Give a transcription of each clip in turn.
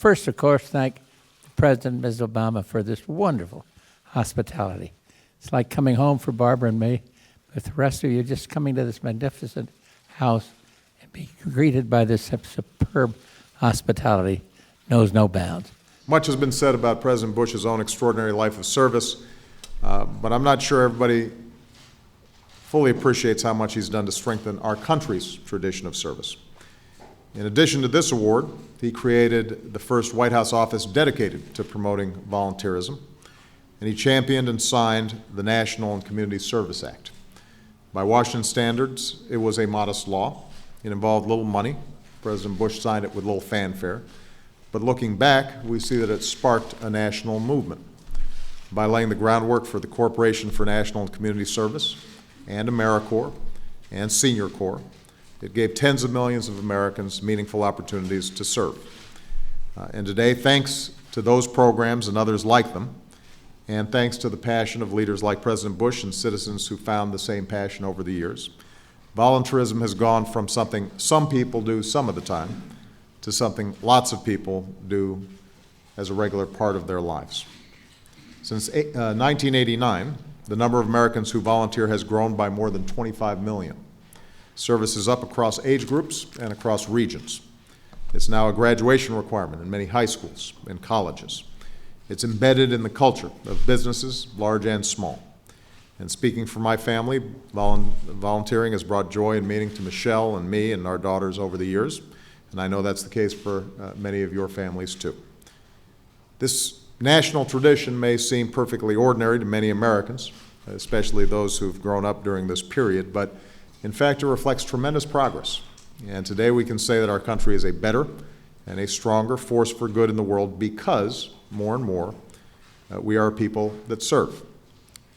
first, of course, thank President Ms. Obama for this wonderful hospitality. It's like coming home for Barbara and me, with the rest of you just coming to this magnificent house and being greeted by this superb hospitality knows no bounds. Much has been said about President Bush's own extraordinary life of service, but I'm not sure everybody fully appreciates how much he's done to strengthen our country's tradition of service. In addition to this award, he created the first White House office dedicated to promoting volunteerism, and he championed and signed the National and Community Service Act. By Washington standards, it was a modest law. It involved little money. President Bush signed it with little fanfare. But looking back, we see that it sparked a national movement by laying the groundwork for the Corporation for National and Community Service and AmeriCorps and Senior Corps. It gave tens of millions of Americans meaningful opportunities to serve. And today, thanks to those programs and others like them, and thanks to the passion of leaders like President Bush and citizens who found the same passion over the years, volunteerism has gone from something some people do some of the time to something lots of people do as a regular part of their lives. Since 1989, the number of Americans who volunteer has grown by more than 25 million. Service is up across age groups and across regions. It's now a graduation requirement in many high schools and colleges. It's embedded in the culture of businesses, large and small. And speaking for my family, volunteering has brought joy and meaning to Michelle and me and our daughters over the years, and I know that's the case for many of your families too. This national tradition may seem perfectly ordinary to many Americans, especially those who've grown up during this period, but in fact it reflects tremendous progress. And today we can say that our country is a better and a stronger force for good in the world because, more and more, we are a people that serve.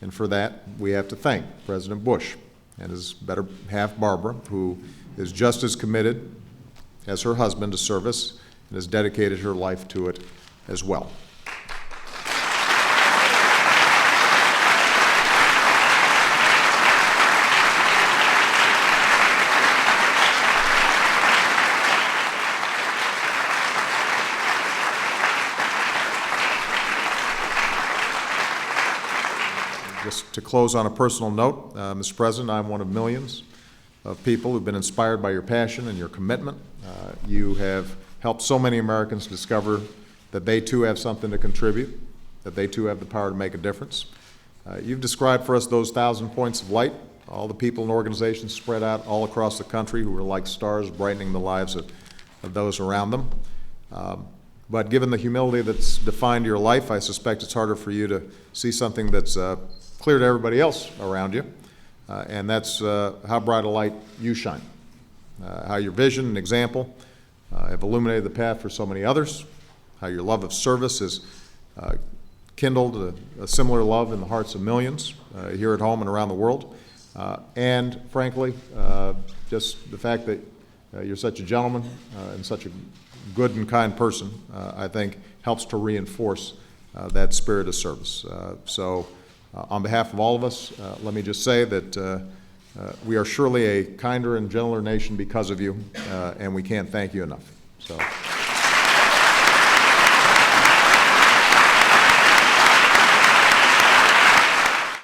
And for that, we have to thank President Bush and his better half, Barbara, who is just as committed as her husband to service and has dedicated her life to it as well. Just to close on a personal note, Mr. President, I'm one of millions of people who've been inspired by your passion and your commitment. You have helped so many Americans discover that they too have something to contribute, that they too have the power to make a difference. You've described for us those 1,000 points of light, all the people and organizations spread out all across the country who are like stars brightening the lives of those around them. But given the humility that's defined your life, I suspect it's harder for you to see something that's clear to everybody else around you, and that's how bright a light you shine, how your vision and example have illuminated the path for so many others, how your love of service has kindled a similar love in the hearts of millions here at home and around the world, and frankly, just the fact that you're such a gentleman and such a good and kind person, I think helps to reinforce that spirit of service. So on behalf of all of us, let me just say that we are surely a kinder and gentler nation because of you, and we can't thank you enough. So.